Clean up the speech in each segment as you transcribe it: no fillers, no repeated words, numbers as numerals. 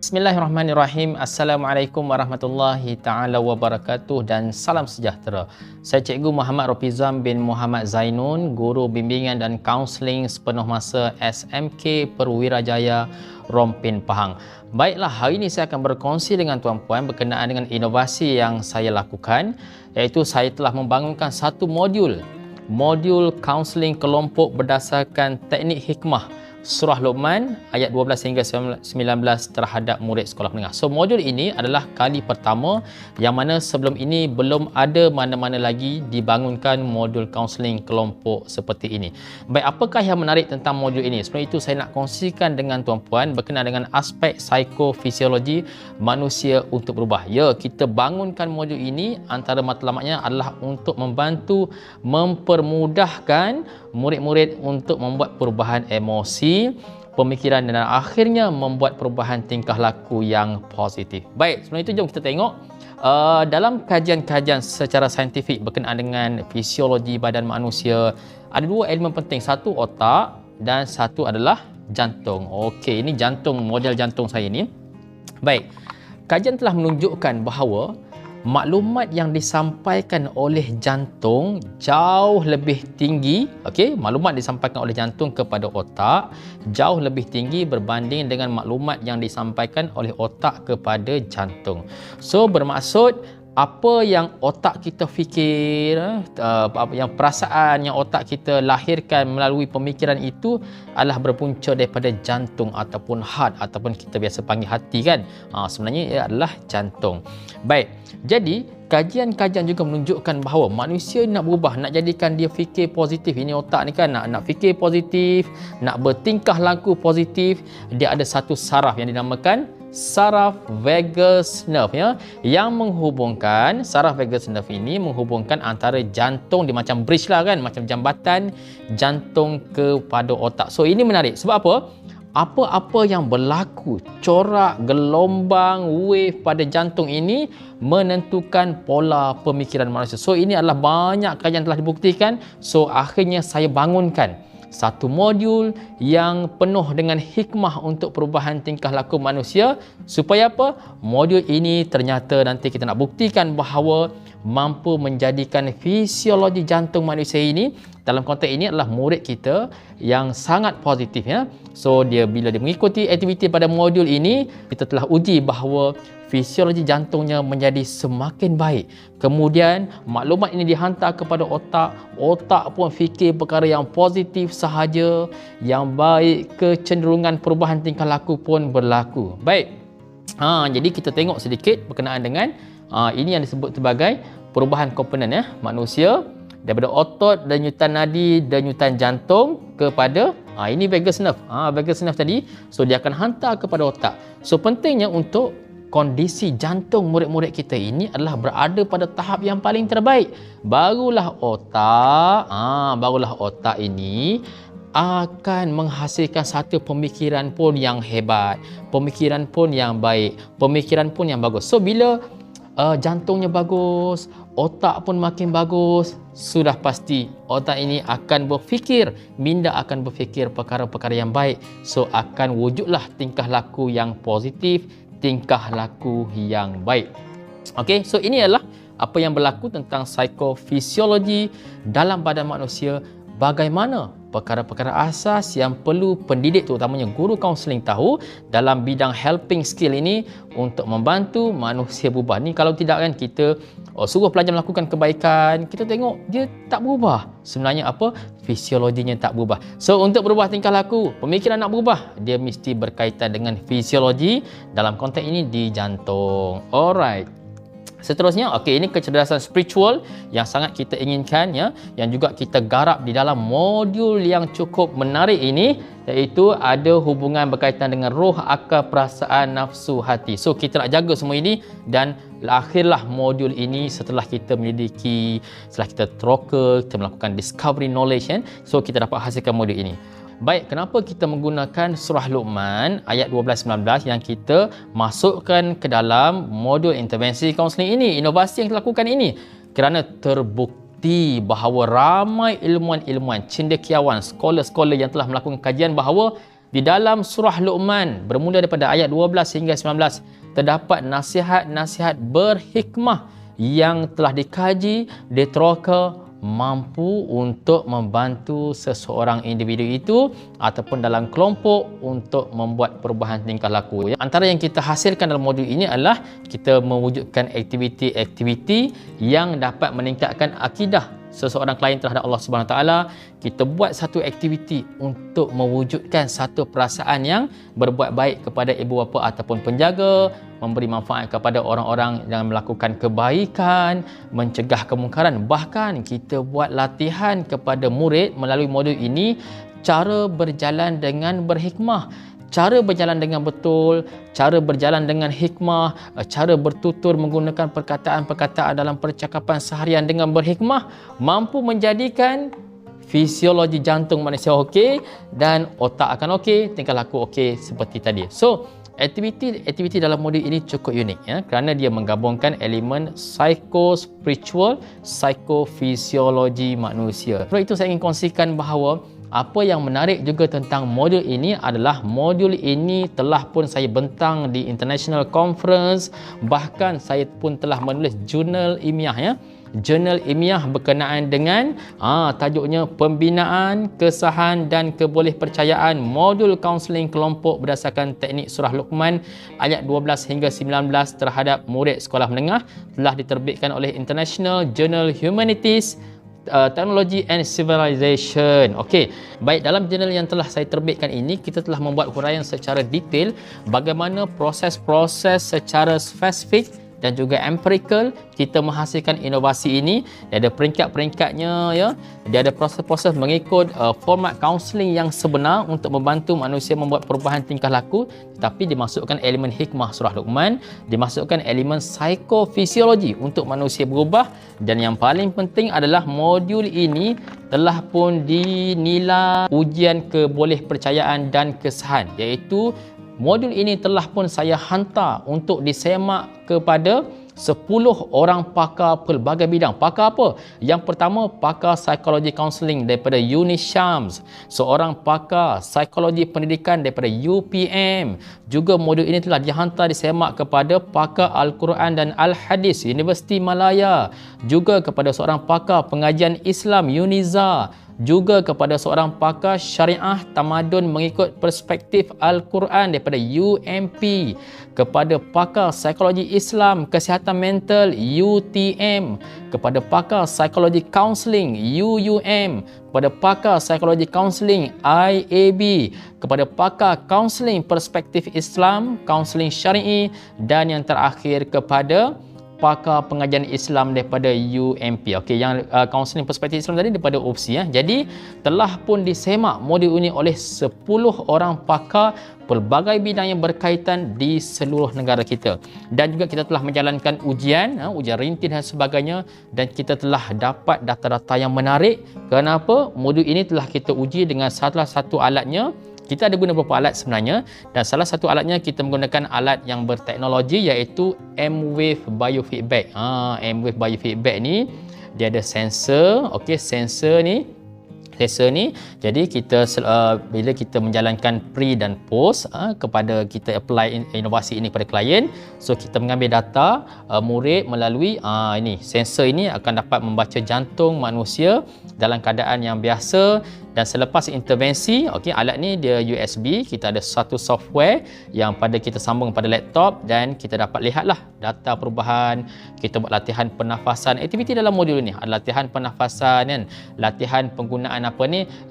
Bismillahirrahmanirrahim. Assalamualaikum warahmatullahi taala wabarakatuh dan salam sejahtera. Saya Cikgu Muhammad Rofizam bin Muhammad Zainun, guru bimbingan dan kaunseling sepenuh masa SMK Perwirajaya Rompin Pahang. Baiklah, hari ini saya akan berkongsi dengan tuan-puan berkenaan dengan inovasi yang saya lakukan, iaitu saya telah membangunkan satu modul kaunseling kelompok berdasarkan teknik hikmah Surah Luqman ayat 12 hingga 19 terhadap murid sekolah menengah. So modul ini adalah kali pertama yang mana sebelum ini belum ada mana-mana lagi dibangunkan modul kaunseling kelompok seperti ini. Baik, apakah yang menarik tentang modul ini? Sebelum itu saya nak kongsikan dengan tuan-puan berkenaan dengan aspek psikofisiologi manusia untuk berubah. Ya, kita bangunkan modul ini antara matlamatnya adalah untuk membantu mempermudahkan murid-murid untuk membuat perubahan emosi, pemikiran dan akhirnya membuat perubahan tingkah laku yang positif. Baik, sebelum itu jom kita tengok dalam kajian-kajian secara saintifik berkenaan dengan fisiologi badan manusia, ada dua elemen penting, satu otak dan satu adalah jantung. Okey, ini jantung, model jantung saya ni. Baik, kajian telah menunjukkan bahawa maklumat yang disampaikan oleh jantung jauh lebih tinggi, maklumat disampaikan oleh jantung kepada otak jauh lebih tinggi berbanding dengan maklumat yang disampaikan oleh otak kepada jantung. So bermaksud apa yang otak kita fikir, yang perasaan yang otak kita lahirkan melalui pemikiran itu adalah berpunca daripada jantung ataupun heart, ataupun kita biasa panggil hati kan. Sebenarnya ia adalah jantung. Baik, jadi kajian-kajian juga menunjukkan bahawa manusia nak berubah, nak jadikan dia fikir positif. Ini otak ni kan nak fikir positif, nak bertingkah laku positif. Dia ada satu saraf yang dinamakan saraf vagus nerve, yang menghubungkan, saraf vagus nerve ini menghubungkan antara jantung, dia macam bridge lah kan, macam jambatan jantung kepada otak. So ini menarik sebab apa? Apa-apa yang berlaku, corak, gelombang, wave pada jantung ini menentukan pola pemikiran manusia. So ini adalah banyak kajian telah dibuktikan. So akhirnya saya bangunkan satu modul yang penuh dengan hikmah untuk perubahan tingkah laku manusia. Supaya apa? Modul ini ternyata nanti kita nak buktikan bahawa mampu menjadikan fisiologi jantung manusia ini, dalam konteks ini adalah murid kita yang sangat positif, So bila dia mengikuti aktiviti pada modul ini, kita telah uji bahawa fisiologi jantungnya menjadi semakin baik. Kemudian maklumat ini dihantar kepada otak, otak pun fikir perkara yang positif sahaja, yang baik, kecenderungan perubahan tingkah laku pun berlaku. Baik, jadi kita tengok sedikit berkenaan dengan ini yang disebut sebagai perubahan komponen manusia daripada otot, denyutan nadi, denyutan jantung kepada ini vagus nerve. Vagus nerve tadi, so dia akan hantar kepada otak. So pentingnya untuk kondisi jantung murid-murid kita ini adalah berada pada tahap yang paling terbaik. Barulah otak ini akan menghasilkan satu pemikiran pun yang hebat, pemikiran pun yang baik, pemikiran pun yang bagus. So bila jantungnya bagus, otak pun makin bagus, sudah pasti otak ini akan berfikir, minda akan berfikir perkara-perkara yang baik. So akan wujudlah tingkah laku yang positif, tingkah laku yang baik. Okey, so ini adalah apa yang berlaku tentang psikofisiologi dalam badan manusia. Bagaimana perkara-perkara asas yang perlu pendidik, terutamanya guru kaunseling, tahu dalam bidang helping skill ini untuk membantu manusia berubah. Ni kalau tidak kan kita suruh pelajar melakukan kebaikan, kita tengok dia tak berubah. Sebenarnya apa? Fisiologinya tak berubah. So untuk berubah tingkah laku, pemikiran nak berubah, dia mesti berkaitan dengan fisiologi, dalam konteks ini di jantung. Alright. Seterusnya, ini kecerdasan spiritual yang sangat kita inginkan, yang juga kita garap di dalam modul yang cukup menarik ini, iaitu ada hubungan berkaitan dengan roh, akal, perasaan, nafsu, hati. So kita nak jaga semua ini, dan akhirlah modul ini setelah kita menyelidiki, setelah kita troka, kita melakukan discovery knowledge, so kita dapat hasilkan modul ini. Baik, kenapa kita menggunakan surah Luqman ayat 12-19 yang kita masukkan ke dalam modul intervensi kaunseling ini, inovasi yang kita lakukan ini? Kerana terbukti bahawa ramai ilmuwan-ilmuwan, cendekiawan, scholar-scholar yang telah melakukan kajian bahawa Di dalam surah Luqman bermula daripada ayat 12 hingga 19 terdapat nasihat-nasihat berhikmah yang telah dikaji, diteroka, mampu untuk membantu seseorang individu itu ataupun dalam kelompok untuk membuat perubahan tingkah laku. Antara yang kita hasilkan dalam modul ini adalah kita mewujudkan aktiviti-aktiviti yang dapat meningkatkan akidah seseorang klien terhadap Allah Subhanahu Wa Taala. Kita buat satu aktiviti untuk mewujudkan satu perasaan yang berbuat baik kepada ibu bapa ataupun penjaga, memberi manfaat kepada orang-orang yang melakukan kebaikan, mencegah kemungkaran. Bahkan kita buat latihan kepada murid melalui modul ini cara berjalan dengan berhikmah, cara berjalan dengan betul, cara berjalan dengan hikmah, cara bertutur menggunakan perkataan-perkataan dalam percakapan seharian dengan berhikmah mampu menjadikan fisiologi jantung manusia okey dan otak akan okey, tingkah laku okey seperti tadi. So, aktiviti dalam modul ini cukup unik ya, kerana dia menggabungkan elemen psikospiritual, psikofisiologi manusia. Sebab itu saya ingin kongsikan bahawa apa yang menarik juga tentang modul ini adalah modul ini telah pun saya bentang di international conference, bahkan saya pun telah menulis jurnal ilmiah ya. Jurnal ilmiah berkenaan dengan tajuknya Pembinaan, Kesahan dan Kebolehpercayaan Modul Kaunseling Kelompok berdasarkan teknik surah Luqman ayat 12 hingga 19 terhadap murid sekolah menengah, telah diterbitkan oleh International Journal Humanities, Technology and Civilization. Okey, baik, dalam jurnal yang telah saya terbitkan ini kita telah membuat huraian secara detail bagaimana proses-proses secara spesifik dan juga empirical kita menghasilkan inovasi ini. Dia ada peringkat-peringkatnya ya. Dia ada proses-proses mengikut format kaunseling yang sebenar untuk membantu manusia membuat perubahan tingkah laku, tetapi dimasukkan elemen hikmah surah Luqman, dimasukkan elemen psikofisiologi untuk manusia berubah, dan yang paling penting adalah modul ini telah pun dinilai ujian kebolehpercayaan dan kesahan, iaitu modul ini telah pun saya hantar untuk disemak kepada 10 orang pakar pelbagai bidang. Pakar apa? Yang pertama, pakar psikologi kaunseling daripada UniShams, seorang pakar psikologi pendidikan daripada UPM. Juga modul ini telah dihantar disemak kepada pakar Al-Quran dan Al-Hadis Universiti Malaya, juga kepada seorang pakar pengajian Islam Uniza, juga kepada seorang pakar syariah tamadun mengikut perspektif Al-Quran daripada UMP, kepada pakar psikologi Islam kesihatan mental UTM, kepada pakar psikologi kaunseling UUM, kepada pakar psikologi kaunseling IAB, kepada pakar kaunseling perspektif Islam, kaunseling syar'i, dan yang terakhir kepada pakar pengajian Islam daripada UMP. Okey, yang kaunseling perspektif Islam tadi daripada OPSI ya. Jadi telah pun disemak modul ini oleh 10 orang pakar pelbagai bidang yang berkaitan di seluruh negara kita. Dan juga kita telah menjalankan ujian, ujian rintis dan sebagainya, dan kita telah dapat data-data yang menarik. Kenapa? Modul ini telah kita uji dengan salah satu alatnya. Kita ada guna beberapa alat sebenarnya, dan salah satu alatnya kita menggunakan alat yang berteknologi iaitu M-Wave Biofeedback. M-Wave Biofeedback ni dia ada sensor. Okey, sensor ni jadi kita bila kita menjalankan pre dan post kepada kita apply inovasi ini pada klien, so kita mengambil data murid melalui ini sensor ini akan dapat membaca jantung manusia dalam keadaan yang biasa. Dan selepas intervensi, okey, alat ni dia USB, kita ada satu software yang pada kita sambung pada laptop, dan kita dapat lihatlah data perubahan. Kita buat latihan pernafasan. Aktiviti dalam modul ni ada latihan pernafasan kan, latihan penggunaan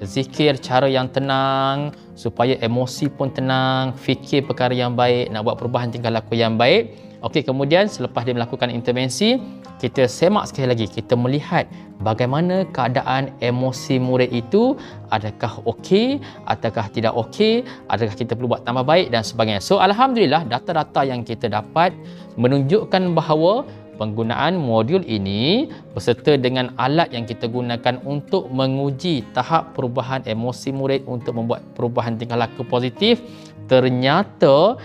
zikir cara yang tenang supaya emosi pun tenang, fikir perkara yang baik, nak buat perubahan tingkah laku yang baik. Okey, kemudian selepas dia melakukan intervensi, kita semak sekali lagi, kita melihat bagaimana keadaan emosi murid itu, adakah okey ataukah tidak okey, adakah kita perlu buat tambah baik dan sebagainya. So alhamdulillah, data-data yang kita dapat menunjukkan bahawa penggunaan modul ini beserta dengan alat yang kita gunakan untuk menguji tahap perubahan emosi murid untuk membuat perubahan tingkah laku positif ternyata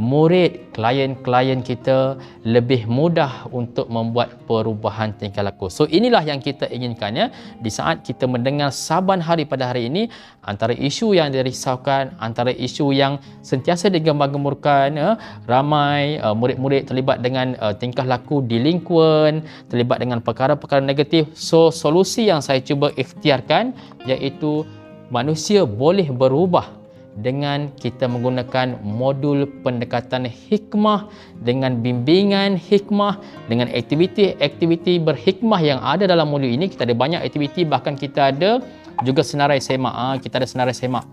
murid, klien-klien kita lebih mudah untuk membuat perubahan tingkah laku. So inilah yang kita inginkan ya. Di saat kita mendengar saban hari pada hari ini, antara isu yang dirisaukan, antara isu yang sentiasa digembar-gemburkan ya, ramai murid-murid terlibat dengan tingkah laku delinquent, terlibat dengan perkara-perkara negatif. So solusi yang saya cuba ikhtiarkan iaitu manusia boleh berubah dengan kita menggunakan modul pendekatan hikmah, dengan bimbingan hikmah, dengan aktiviti-aktiviti berhikmah yang ada dalam modul ini. Kita ada banyak aktiviti, bahkan kita ada juga senarai semak. Kita ada senarai semak.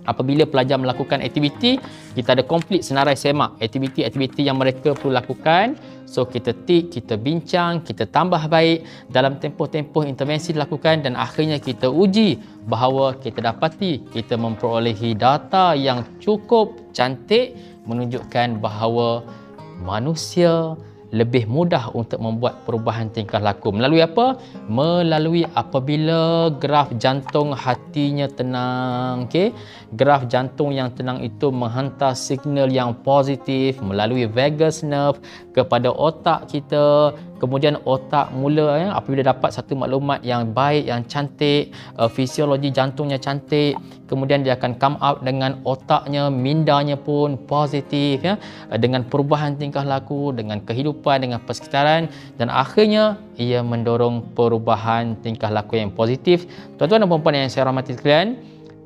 Apabila pelajar melakukan aktiviti, kita ada komplit senarai semak aktiviti-aktiviti yang mereka perlu lakukan. So kita tik, kita bincang, kita tambah baik dalam tempoh-tempoh intervensi dilakukan, dan akhirnya kita uji bahawa kita dapati kita memperolehi data yang cukup cantik menunjukkan bahawa manusia lebih mudah untuk membuat perubahan tingkah laku. Melalui apa? Melalui apabila graf jantung hatinya tenang. Okay? Graf jantung yang tenang itu menghantar signal yang positif melalui vagus nerve kepada otak kita. Kemudian otak mula apabila dapat satu maklumat yang baik, yang cantik, fisiologi jantungnya cantik, kemudian dia akan come out dengan otaknya, mindanya pun positif ya, dengan perubahan tingkah laku, dengan kehidupan, dengan persekitaran, dan akhirnya ia mendorong perubahan tingkah laku yang positif. Tuan-tuan dan puan-puan yang saya rahmati sekalian,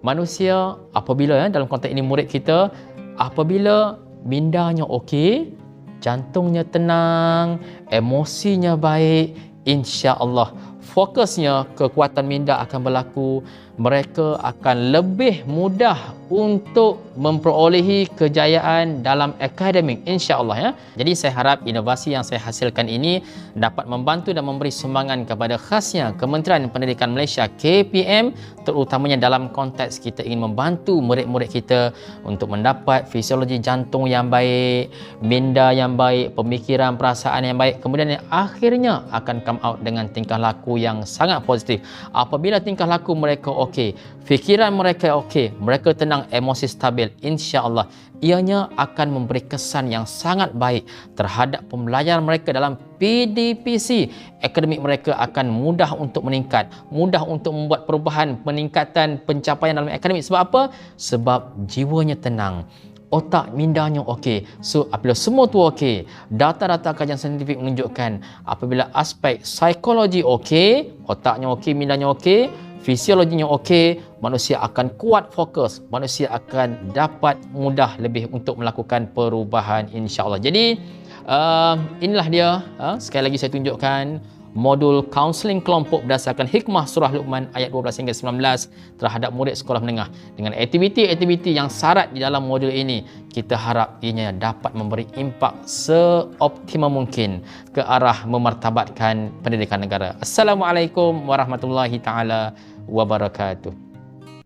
manusia apabila dalam konteks ini murid kita, apabila mindanya okey, jantungnya tenang, emosinya baik, insya-Allah fokusnya kekuatan minda akan berlaku. Mereka akan lebih mudah untuk memperolehi kejayaan dalam akademik, insya-Allah ya. Jadi saya harap inovasi yang saya hasilkan ini dapat membantu dan memberi sumbangan kepada khasnya Kementerian Pendidikan Malaysia KPM, terutamanya dalam konteks kita ingin membantu murid-murid kita untuk mendapat fisiologi jantung yang baik, minda yang baik, pemikiran, perasaan yang baik, kemudian yang akhirnya akan come out dengan tingkah laku yang sangat positif. Apabila tingkah laku mereka okey, fikiran mereka okey, mereka tenang, emosi stabil, insya-Allah ianya akan memberi kesan yang sangat baik terhadap pembelajaran mereka dalam PDPC. Akademik mereka akan mudah untuk meningkat, mudah untuk membuat perubahan, peningkatan pencapaian dalam akademik. Sebab apa? Sebab jiwanya tenang, otak mindanya okey. So apabila semua tu okey, data-data kajian saintifik menunjukkan apabila aspek psikologi okey, otaknya okey, mindanya okey, fisiologinya okey, manusia akan kuat fokus, manusia akan dapat mudah lebih untuk melakukan perubahan, insya-Allah. Jadi inilah dia, sekali lagi saya tunjukkan modul kaunseling kelompok berdasarkan hikmah surah Luqman ayat 12 hingga 19 terhadap murid sekolah menengah. Dengan aktiviti-aktiviti yang syarat di dalam modul ini, kita harap ianya dapat memberi impak seoptimum mungkin ke arah memartabatkan pendidikan negara. Assalamualaikum warahmatullahi taala wabarakatuh.